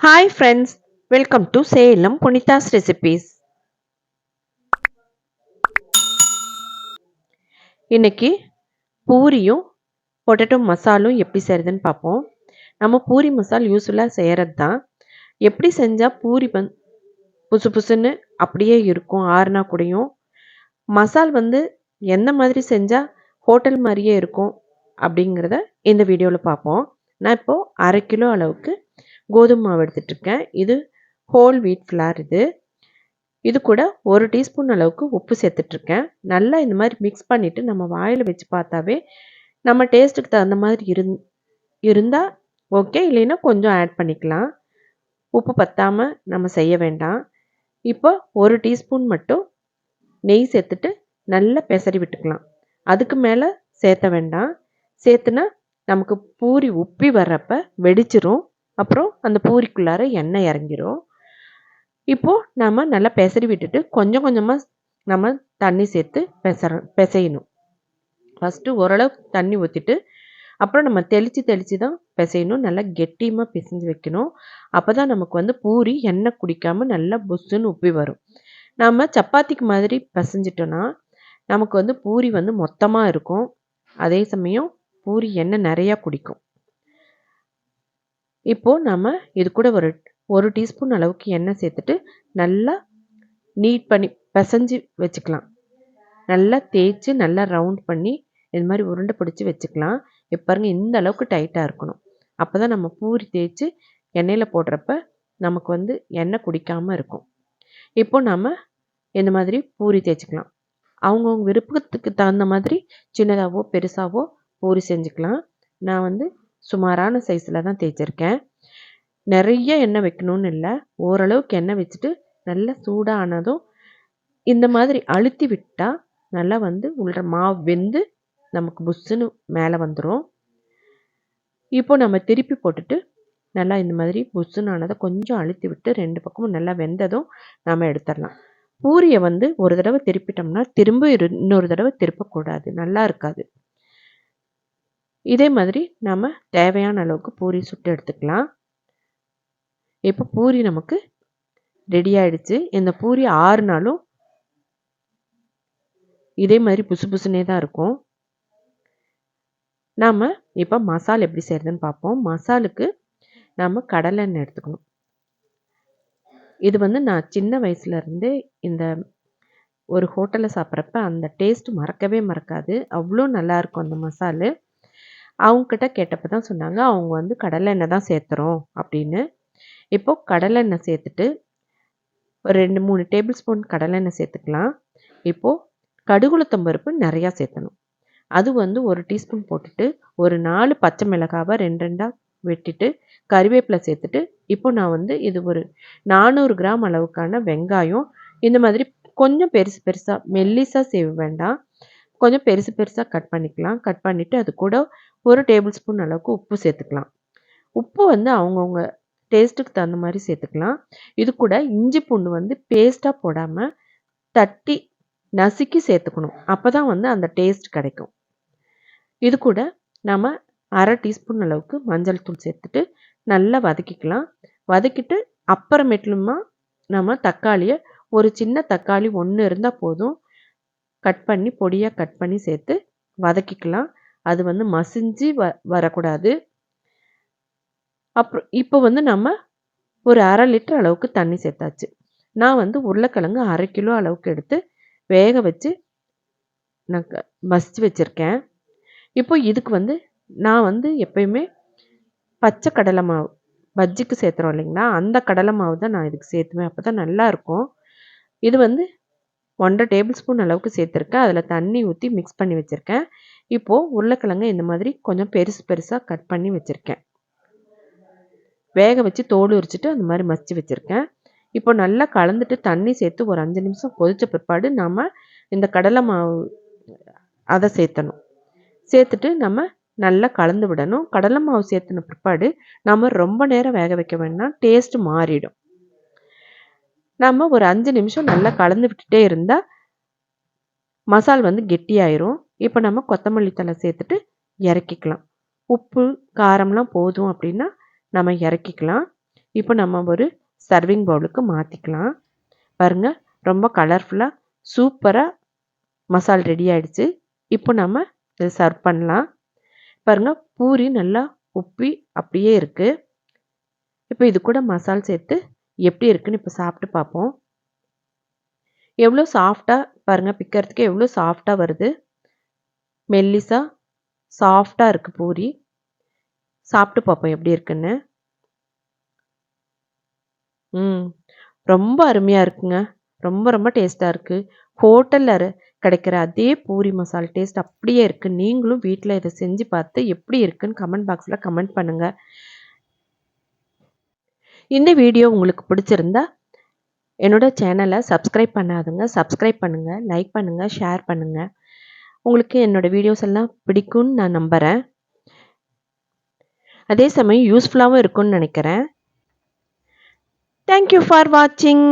Hi friends, welcome to Salem புனிதாஸ் recipes. இன்னைக்கு பூரியும் potato மசாலும் எப்படி செய்கிறதுன்னு பார்ப்போம். நம்ம பூரி மசால் யூஸ்ஃபுல்லாக செய்கிறது தான். எப்படி செஞ்சால் பூரி புசு புசுன்னு அப்படியே இருக்கும், ஆறுனா கூடயும். மசால் எந்த மாதிரி செஞ்சால் ஹோட்டல் மாதிரியே இருக்கும் அப்படிங்கிறத இந்த வீடியோவில் பார்ப்போம். நான் இப்போது 1/2 கிலோ அளவுக்கு கோதுமை மாவு எடுத்துகிட்ருக்கேன். இது ஹோல் வீட் ஃப்ளார். இது கூட 1 டீஸ்பூன் அளவுக்கு உப்பு சேர்த்துட்ருக்கேன். நல்லா இந்த மாதிரி மிக்ஸ் பண்ணிவிட்டு நம்ம வாயில் வச்சு பார்த்தாவே நம்ம டேஸ்ட்டுக்கு தகுந்த மாதிரி இருந்தால் ஓகே, இல்லைன்னா கொஞ்சம் ஆட் பண்ணிக்கலாம். உப்பு பத்தாமல் நம்ம செய்ய வேண்டாம். இப்போ 1 டீஸ்பூன் மட்டும் நெய் சேர்த்துட்டு நல்லா பெசரி விட்டுக்கலாம். அதுக்கு மேலே சேர்த்த வேண்டாம். சேர்த்துனா நமக்கு பூரி உப்பி வர்றப்ப வெடிச்சிரும். அப்புறம் அந்த பூரிக்குள்ளார எண்ணெய் இறங்கிரும். இப்போது நம்ம நல்லா பெசரி விட்டுட்டு கொஞ்சம் கொஞ்சமாக நம்ம தண்ணி சேர்த்து பிசையணும். ஃபஸ்ட்டு ஓரளவு தண்ணி ஊற்றிட்டு அப்புறம் நம்ம தெளித்து தான் பிசையணும். நல்லா கெட்டியமாக பிசைஞ்சு வைக்கணும். அப்போ தான் நமக்கு பூரி எண்ணெய் குடிக்காமல் நல்லா புஷ்ஷுன்னு உப்பி வரும். நம்ம சப்பாத்திக்கு மாதிரி பிசைஞ்சிட்டோன்னா நமக்கு பூரி மொத்தமாக இருக்கும். அதே சமயம் பூரி எண்ணெய் நிறையா குடிக்கும். இப்போது நம்ம இது கூட ஒரு டீஸ்பூன் அளவுக்கு எண்ணெய் சேர்த்துட்டு நல்லா நீட் பண்ணி பிசைஞ்சு வச்சுக்கலாம். நல்லா தேய்ச்சி நல்லா ரவுண்ட் பண்ணி இது மாதிரி உருண்டை பிடிச்சி வச்சுக்கலாம். இப்போ பாருங்கள், இந்த அளவுக்கு டைட்டாக இருக்கணும். அப்போ தான் நம்ம பூரி தேய்ச்சி எண்ணெயில் போடுறப்ப நமக்கு எண்ணெய் குடிக்காமல் இருக்கும். இப்போ நம்ம இந்த மாதிரி பூரி தேய்ச்சிக்கலாம். அவங்கவுங்க விருப்பத்துக்கு தகுந்த மாதிரி சின்னதாகவோ பெருசாகவோ பூரி செஞ்சுக்கலாம். நான் சுமாரான சைஸில் தான் தேய்ச்சிருக்கேன். நிறைய எண்ணெய் வைக்கணும்னு இல்லை, ஓரளவுக்கு எண்ணெய் வச்சுட்டு நல்லா சூடானதும் இந்த மாதிரி அழுத்தி விட்டால் நல்லா உள்ள மாவு வெந்து நமக்கு புஷ்ஷுன்னு மேலே வந்துடும். இப்போ நம்ம திருப்பி போட்டுட்டு நல்லா இந்த மாதிரி புஷ்ஷுன்னு ஆனதை கொஞ்சம் அழுத்தி விட்டு 2 பக்கமும் நல்லா வெந்ததும் நம்ம எடுத்துடலாம். பூரியை ஒரு தடவை திருப்பிட்டோம்னா திரும்ப இன்னொரு தடவை திருப்பக்கூடாது, நல்லா இருக்காது. இதே மாதிரி நம்ம தேவையான அளவுக்கு பூரி சுட்டு எடுத்துக்கலாம். இப்போ பூரி நமக்கு ரெடி ஆகிடுச்சு. இந்த பூரி 6 நாளும் இதே மாதிரி புசு புசுனே தான் இருக்கும். நாம் இப்போ மசால் எப்படி செய்கிறதுன்னு பார்ப்போம். மசாலுக்கு நாம் கடலை எண்ணெய் எடுத்துக்கணும். இது நான் சின்ன வயசுலேருந்தே இந்த ஒரு ஹோட்டலில் சாப்பிட்றப்ப அந்த டேஸ்ட் மறக்கவே மறக்காது. அவ்வளோ நல்லாயிருக்கும் அந்த மசாலு. அவங்கக்கிட்ட கேட்டப்போ தான் சொன்னாங்க, அவங்க கடலை எண்ணெய் தான் சேர்த்துறோம் அப்படின்னு. இப்போது கடலை எண்ணெய் சேர்த்துட்டு ஒரு 2-3 டேபிள் ஸ்பூன் கடலெண்ணெய் சேர்த்துக்கலாம். இப்போது கடுகுளுத்தம் பருப்பு நிறையா சேர்த்தணும். அது 1 டீஸ்பூன் போட்டுட்டு ஒரு 4 பச்சை மிளகாவை 2 வெட்டிட்டு கறிவேப்பிலை சேர்த்துட்டு இப்போ நான் இது ஒரு 400 கிராம் அளவுக்கான வெங்காயம் இந்த மாதிரி கொஞ்சம் பெருசு பெருசாக மெல்லிசாக செய்ய வேண்டாம், கொஞ்சம் பெருசு பெருசாக கட் பண்ணிக்கலாம். கட் பண்ணிவிட்டு அது கூட 1 டேபிள் ஸ்பூன் அளவுக்கு உப்பு சேர்த்துக்கலாம். உப்பு அவங்கவுங்க டேஸ்ட்டுக்கு தகுந்த மாதிரி சேர்த்துக்கலாம். இது கூட இஞ்சி பூண்டு பேஸ்ட்டாக போடாமல் தட்டி நசுக்கி சேர்த்துக்கணும். அப்போ தான் அந்த டேஸ்ட் கிடைக்கும். இது கூட நம்ம 1/2 டீஸ்பூன் அளவுக்கு மஞ்சள் தூள் சேர்த்துட்டு நல்லா வதக்கிக்கலாம். வதக்கிட்டு அப்புறமேட்டுமா நம்ம தக்காளியை ஒரு சின்ன தக்காளி 1 இருந்தால் போதும், கட் பண்ணி பொடியாக கட் பண்ணி சேர்த்து வதக்கிக்கலாம். அது மசிஞ்சு வரக்கூடாது. அப்புறம் இப்போ நம்ம ஒரு 1/2 லிட்டர் அளவுக்கு தண்ணி சேர்த்தாச்சு. நான் உருளைக்கிழங்கு 1/2 கிலோ அளவுக்கு எடுத்து வேக வச்சு நான் மசிச்சு வச்சுருக்கேன். இப்போ இதுக்கு நான் எப்பயுமே பச்சை கடலை மாவு பஜ்ஜிக்கு சேர்த்துறோம் இல்லைங்களா, அந்த கடலை மாவு தான் நான் இதுக்கு சேர்த்துவேன். அப்போ தான் நல்லாயிருக்கும். இது 1/2 டேபிள் ஸ்பூன் அளவுக்கு சேர்த்துருக்கேன். அதில் தண்ணி ஊற்றி மிக்ஸ் பண்ணி வச்சுருக்கேன். இப்போது உருளைக்கிழங்கு இந்த மாதிரி கொஞ்சம் பெருசு பெருசாக கட் பண்ணி வச்சுருக்கேன். வேக வச்சு தோல் உரிச்சிட்டு அந்த மாதிரி மசிச்சு வச்சுருக்கேன். இப்போ நல்லா கலந்துட்டு தண்ணி சேர்த்து ஒரு 5 நிமிஷம் கொதித்த பிற்பாடு நாம் இந்த கடலை மாவு அதை சேர்த்தணும். சேர்த்துட்டு நம்ம நல்லா கலந்து விடணும். கடலை மாவு சேர்த்துன பிற்பாடு நம்ம ரொம்ப நேரம் வேக வைக்க வேண்டாம், டேஸ்ட்டு மாறிடும். நம்ம ஒரு 5 நிமிஷம் நல்லா கலந்து விட்டுட்டே இருந்தால் மசால் கெட்டியாயிரும். இப்போ நம்ம கொத்தமல்லி தழை சேர்த்துட்டு இறக்கிக்கலாம். உப்பு காரம்லாம் போதும் அப்படின்னா நம்ம இறக்கிக்கலாம். இப்போ நம்ம ஒரு சர்விங் பவுலுக்கு மாற்றிக்கலாம். பாருங்கள், ரொம்ப கலர்ஃபுல்லாக சூப்பராக மசால் ரெடி ஆகிடுச்சு. இப்போ நம்ம இதை சர்வ் பண்ணலாம். பாருங்கள், பூரி நல்லா உப்பி அப்படியே இருக்குது. இப்போ இது கூட மசால் சேர்த்து எப்படி இருக்குன்னு இப்போ சாப்பிட்டு பார்ப்போம். எவ்வளோ சாஃப்டாக பாருங்கள், பிக்கிறதுக்கு எவ்வளோ சாஃப்டாக வருது. மெல்லிசா சாஃப்டாக இருக்குது பூரி. சாப்பிட்டு பார்ப்போம் எப்படி இருக்குன்னு. ரொம்ப அருமையாக இருக்குங்க. ரொம்ப ரொம்ப டேஸ்ட்டாக இருக்குது. ஹோட்டலில் கிடைக்கிற அதே பூரி மசால் டேஸ்ட் அப்படியே இருக்குது. நீங்களும் வீட்டில் இதை செஞ்சு பார்த்து எப்படி இருக்குன்னு கமெண்ட் பாக்ஸில் கமெண்ட் பண்ணுங்கள். இந்த வீடியோ உங்களுக்கு பிடிச்சிருந்தா என்னோட சேனலை சப்ஸ்கிரைப் பண்ணாதுங்க, சப்ஸ்கிரைப் பண்ணுங்கள், லைக் பண்ணுங்கள், ஷேர் பண்ணுங்கள். உங்களுக்கு என்னோடய வீடியோஸ் எல்லாம் பிடிக்கும்னு நான் நம்புகிறேன். அதே சமயம் யூஸ்ஃபுல்லாகவும் இருக்கும்னு நினைக்கிறேன். Thank you for watching.